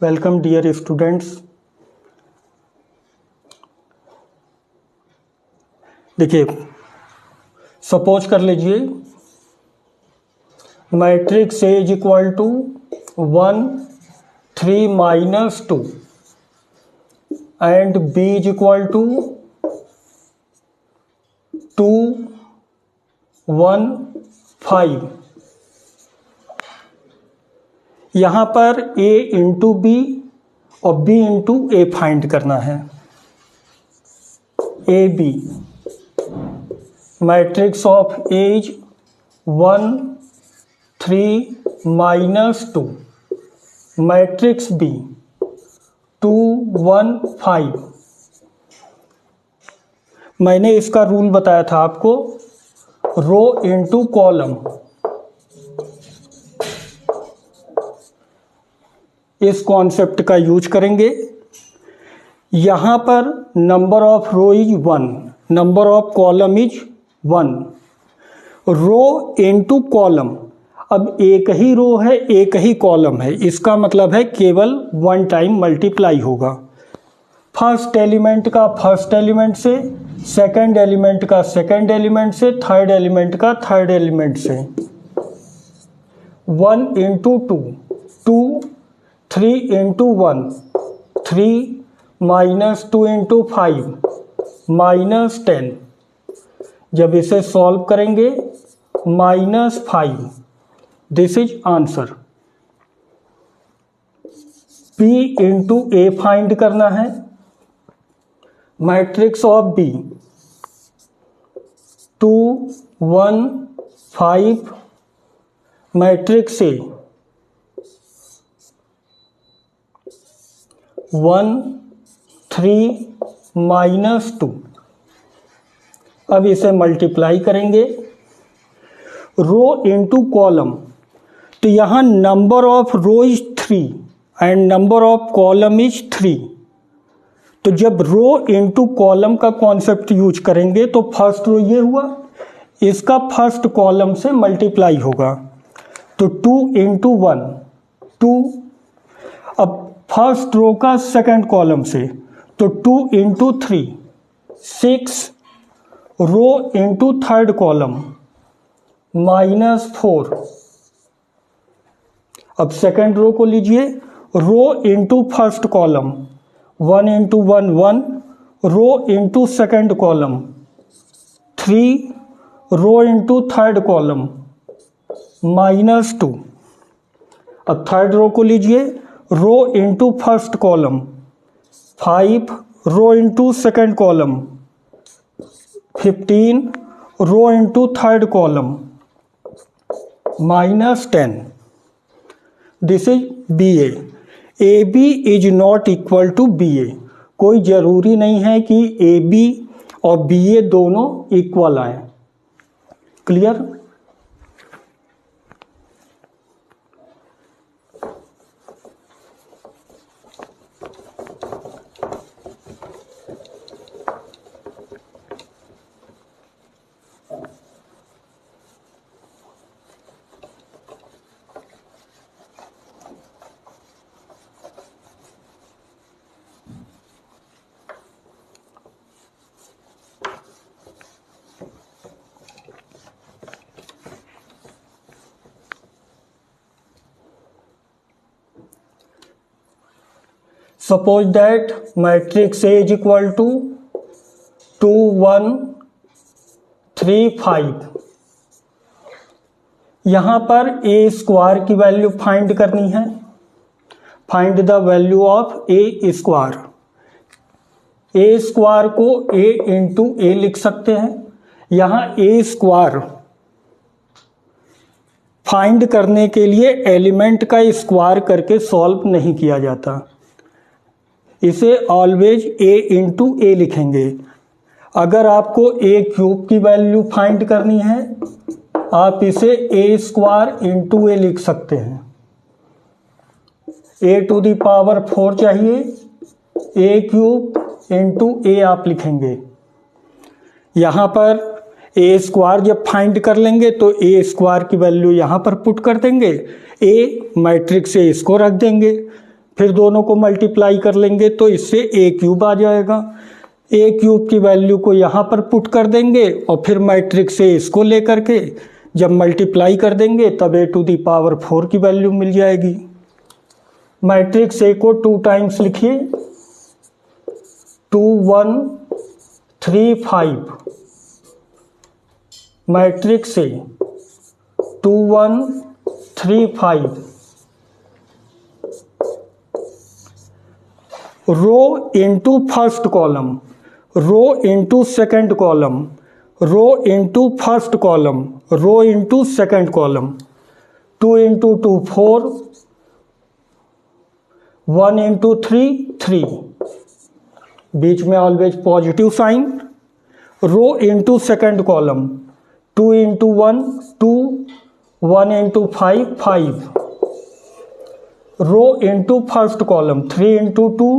Welcome dear students. देखिए, suppose कर लीजिए matrix A is equal to 1 3 minus 2 and B is equal to 2 1 5। यहाँ पर a इंटू बी और b इंटू ए फाइंड करना है। A B matrix of A is 1 3 minus 2, matrix B 2 1 5। मैंने इसका रूल बताया था आपको, रो इंटू कॉलम। इस कॉन्सेप्ट का यूज करेंगे। यहाँ पर number of row is 1, number of column is 1। Row into column, अब एक ही रो है एक ही कॉलम है, इसका मतलब है केवल वन टाइम मल्टीप्लाई होगा। फर्स्ट एलिमेंट का फर्स्ट एलिमेंट से, सेकंड एलिमेंट का सेकंड एलिमेंट से, थर्ड एलिमेंट का थर्ड एलिमेंट से। 1 into 2 2, 3 into 1 3, minus 2 into 5 minus 10। जब इसे सॉल्व करेंगे -5, this is answer. B into A find करना है। Matrix of B 2 1 5, matrix A 1 3 minus 2। अब इसे मल्टीप्लाई करेंगे रो इंटू कॉलम, तो यहाँ number of row is 3 and number of column is 3। तो जब रो इंटू कॉलम का कॉन्सेप्ट यूज करेंगे तो फर्स्ट रो ये हुआ, इसका फर्स्ट कॉलम से मल्टीप्लाई होगा, तो 2 इंटू 1 2। अब फर्स्ट रो का सेकंड कॉलम से, तो 2 into 3 6। Row into third column -4। अब सेकंड रो को लीजिए, row into first column 1 into 1 1, row into second column 3, row into third column -2। अब थर्ड रो को लीजिए, row into first column 5, row into second column 15, row into third column -10। This is BA। AB is not equal to BA। कोई ज़रूरी नहीं है कि AB और BA दोनों इक्वल आए। Clear? Suppose that matrix A is equal to 2 1 3 5। यहाँ पर A स्क्वायर की वैल्यू फाइंड करनी है। Find the value of A square. A square को A इंटू A लिख सकते हैं। यहाँ A स्क्वायर फाइंड करने के लिए एलिमेंट का स्क्वायर करके सॉल्व नहीं किया जाता, इसे ऑलवेज A इंटू ए लिखेंगे। अगर आपको A क्यूब की वैल्यू फाइंड करनी है, आप इसे A स्क्वायर इंटू ए लिख सकते हैं। A टू द पावर 4 चाहिए, A क्यूब इंटू ए आप लिखेंगे। यहाँ पर A स्क्वायर जब फाइंड कर लेंगे तो A स्क्वायर की वैल्यू यहाँ पर पुट कर देंगे, A मैट्रिक्स से इसको रख देंगे, फिर दोनों को मल्टीप्लाई कर लेंगे तो इससे ए क्यूब आ जाएगा। ए क्यूब की वैल्यू को यहाँ पर पुट कर देंगे और फिर मैट्रिक्स से इसको लेकर के जब मल्टीप्लाई कर देंगे तब ए टू द पावर 4 की वैल्यू मिल जाएगी। मैट्रिक्स ए को 2 टाइम्स लिखिए, 2 1 3 5। Matrix A 2 1 3 5। Row into first column, row into second column, row into first column, row into second column. 2 into 2 4, 1 into 3 3, बीच में always positive sign. Row into second column, 2 into 1 2, 1 into 5 5। Row into first column, 3 into 2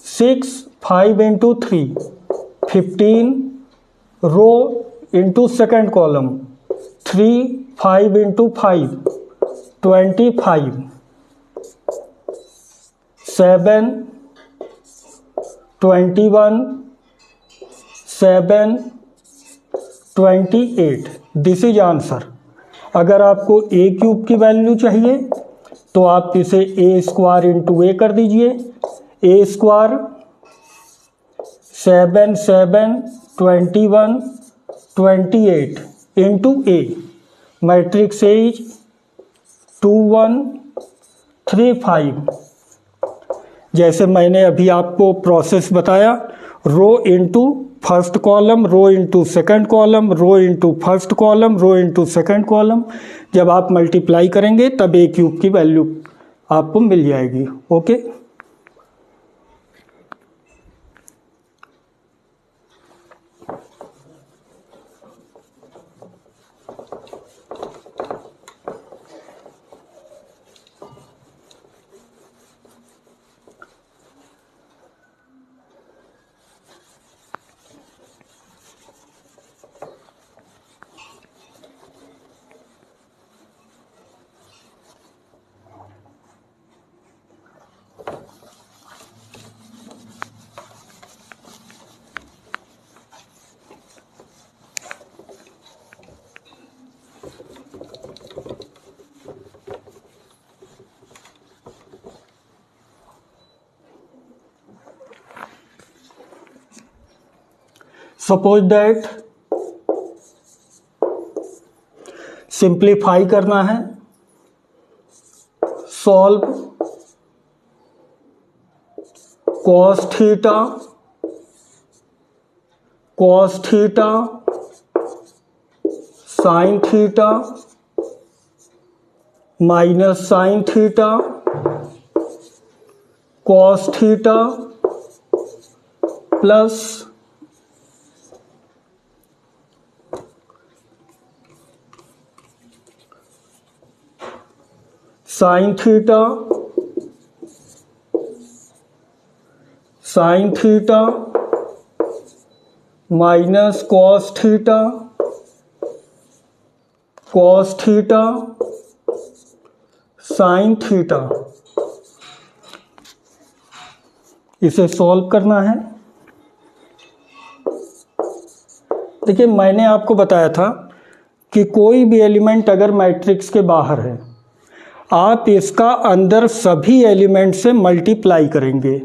6, 5 into 3 15। Row into second column, 3 5 into 5 25। 7 21 7 28। This is answer. अगर आपको ए cube की value चाहिए तो आप इसे ए square into A कर दीजिए। A square 7 7 21 28 into A. Matrix A is 2 1 3 5। जैसे मैंने अभी आपको प्रोसेस बताया, रो into first column, row into second column, row into first column, row into second column. जब आप मल्टीप्लाई करेंगे तब ए क्यूब की वैल्यू आपको मिल जाएगी। ओके, सपोज दैट सिंप्लीफाई करना है। Solve cos theta sin theta minus sin theta cos theta plus sin theta minus cos theta sin theta. इसे सॉल्व करना है। देखिए, मैंने आपको बताया था कि कोई भी एलिमेंट अगर मैट्रिक्स के बाहर है, आप इसका अंदर सभी एलिमेंट से मल्टीप्लाई करेंगे।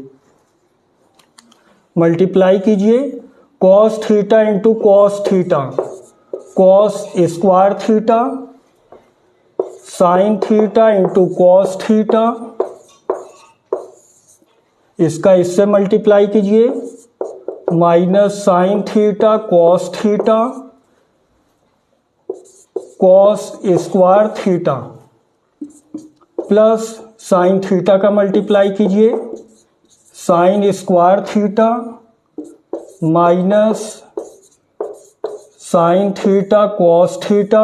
मल्टीप्लाई कीजिए, cos theta into cos theta, cos square theta, sin theta into cos theta. इसका इससे मल्टीप्लाई कीजिए, minus sin theta cos theta, cos square theta plus sin theta का मल्टीप्लाई कीजिए, sin square theta minus sin theta cos theta,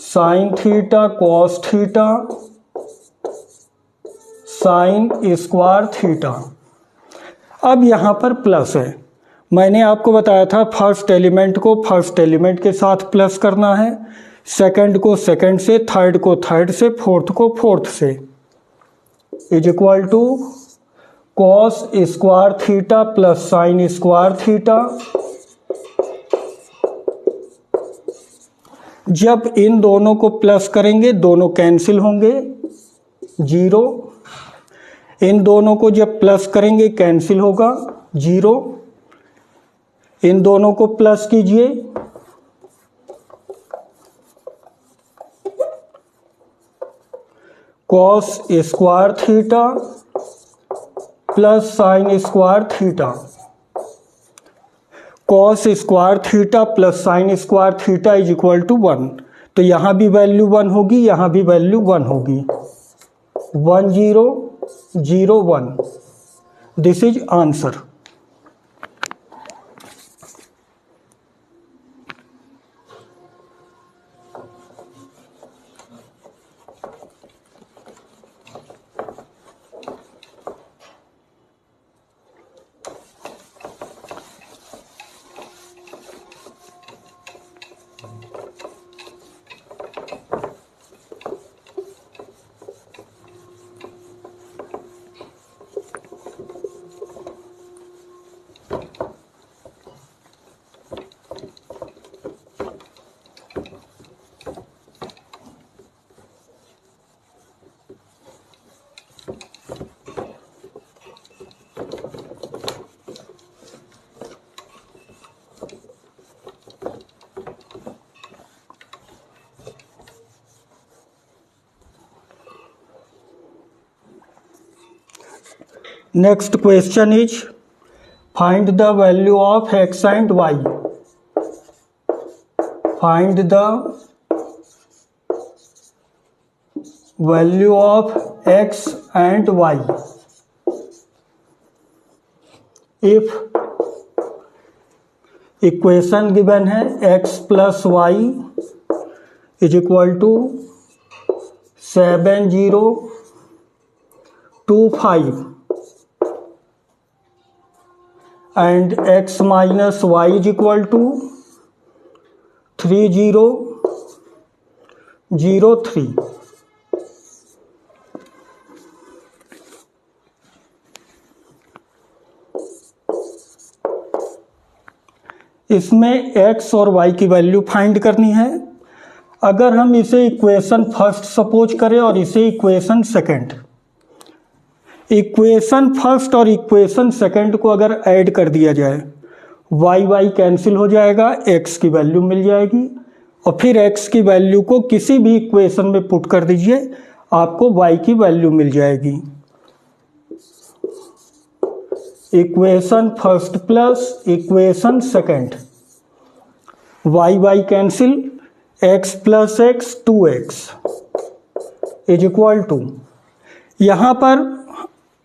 sin theta cos theta, sin square theta. अब यहाँ पर plus है। मैंने आपको बताया था फर्स्ट एलिमेंट को फर्स्ट एलिमेंट के साथ प्लस करना है, सेकंड को सेकंड से, थर्ड को थर्ड से, फोर्थ को फोर्थ से। Is equal to cos square theta plus sine square theta. जब इन दोनों को प्लस करेंगे दोनों कैंसिल होंगे, 0। इन दोनों को जब प्लस करेंगे कैंसिल होगा, 0। इन दोनों को प्लस कीजिए, cos square theta plus sine square theta. Cos square theta plus sine square theta is equal to 1। तो यहाँ भी वैल्यू 1 होगी, यहाँ भी वैल्यू 1 होगी। 1 0 0 1, this is answer. Next question is find the value of x and y. Find the value of x and y. If equation given है x plus y is equal to 7 0 2 5 and x minus y is equal to 3 0 0 3। इसमें x और y की value find करनी है। अगर हम इसे equation first suppose करें और इसे इक्वेशन सेकंड, इक्वेशन फर्स्ट और इक्वेशन सेकंड को अगर ऐड कर दिया जाए, वाई वाई कैंसिल हो जाएगा, x की वैल्यू मिल जाएगी और फिर x की वैल्यू को किसी भी इक्वेशन में पुट कर दीजिए, आपको y की वैल्यू मिल जाएगी। Equation first plus equation second, y y cancel, x plus x 2x is equal to, यहाँ पर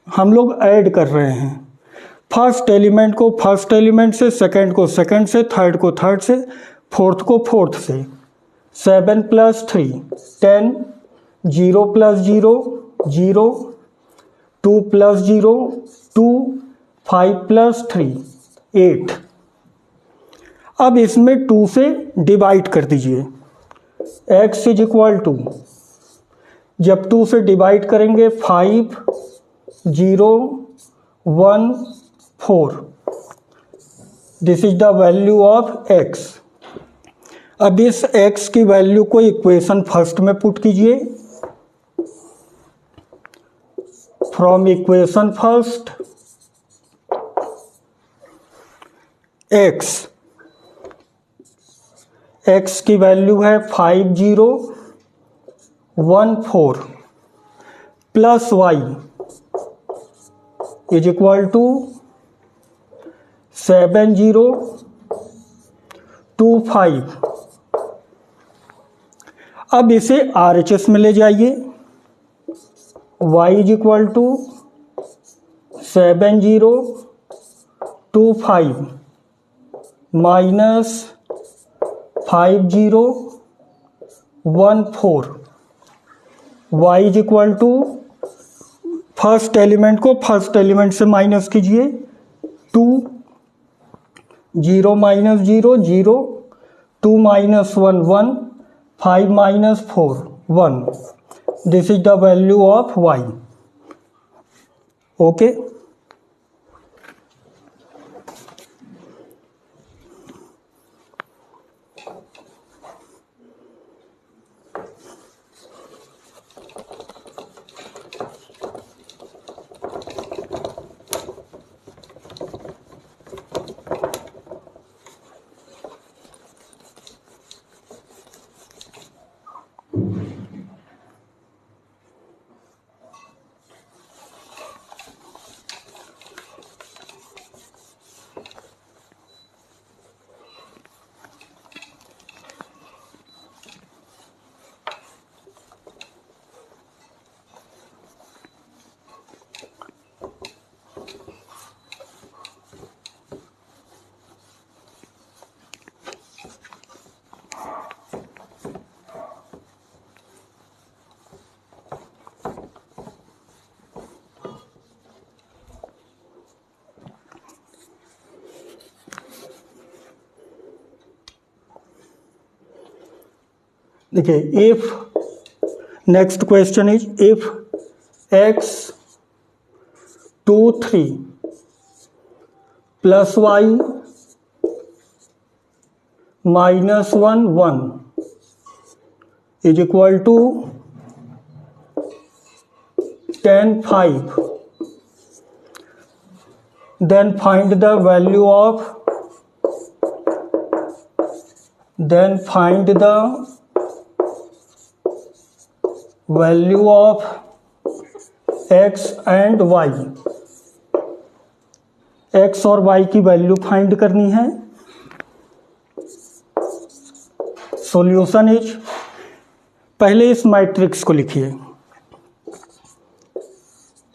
हम लोग ऐड कर रहे हैं फर्स्ट एलिमेंट को फर्स्ट एलिमेंट से, सेकंड को सेकंड से, थर्ड को थर्ड से, फोर्थ को फोर्थ से। 7 प्लस 3 10, 0 प्लस 0 0, 2 प्लस 0 2, 5 प्लस 3 8। अब इसमें 2 से डिवाइड कर दीजिए। x इज इक्वल टू, जब 2 से डिवाइड करेंगे 5 0 1 4, this is the value of x। अब इस x की वैल्यू को इक्वेशन फर्स्ट में पुट कीजिए। फ्रॉम इक्वेशन फर्स्ट x की वैल्यू है 5 0 1 4 plus y is equal to 7 0 2 5। अब इसे RHS में ले जाइए। y is equal to 7 0 2 5 minus 5 0 1 4। y is equal to, first element को फर्स्ट एलिमेंट से माइनस कीजिए। 2 0 minus 0 0, 2 minus 1 1, 5 minus 4 1, this is the value of y। Okay. देखिए, if next question is if x 2 3 plus y minus 1 1 is equal to 10 5, then find the value of x and y। x और y की value find करनी है। Solution is, पहले इस matrix को लिखिए,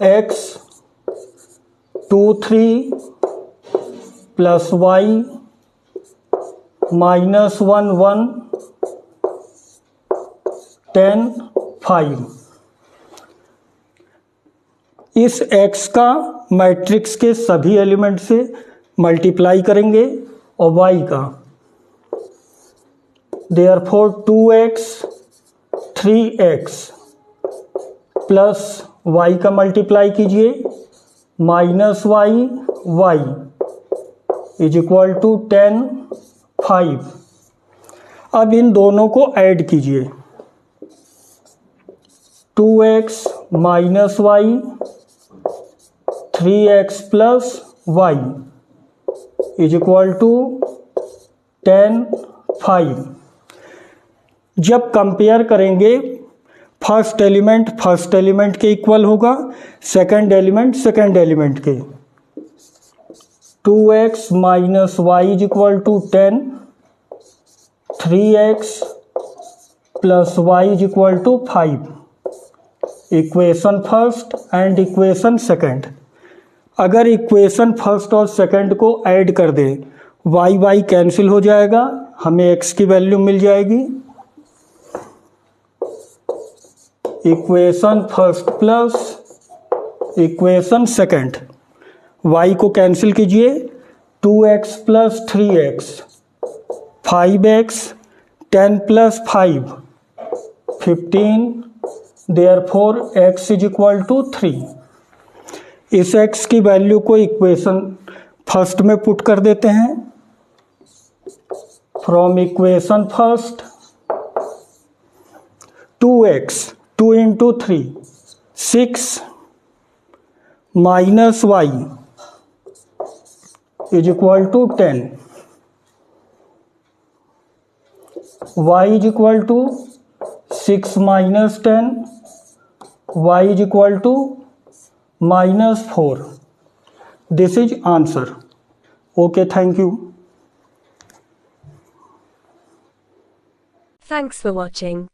x 2 3 plus y minus 1 1 10 5। इस x का मैट्रिक्स के सभी एलिमेंट से मल्टीप्लाई करेंगे और y का, therefore 2x 3x plus y का मल्टीप्लाई कीजिए minus y y is equal to 10 5। अब इन दोनों को ऐड कीजिए, 2x minus y 3x plus y is equal to 10 5। जब कंपेयर करेंगे, फर्स्ट एलिमेंट के इक्वल होगा, सेकंड एलिमेंट के। 2x minus y is equal to 10, 3x plus y is equal to 5। Equation first and equation second. अगर equation first और second को add कर दे, y cancel हो जाएगा, हमें x की वैल्यू मिल जाएगी। Equation first plus equation second, y को कैंसिल कीजिए, 2x plus 3x 5x 10 plus 5 15, therefore x is equal to 3। इस x की वैल्यू को इक्वेशन फर्स्ट में पुट कर देते हैं। From equation first 2x 2 into 3 6 minus y is equal to 10, y is equal to 6 minus 10, y is equal to minus 4। This is answer. Okay, thank you. Thanks for watching.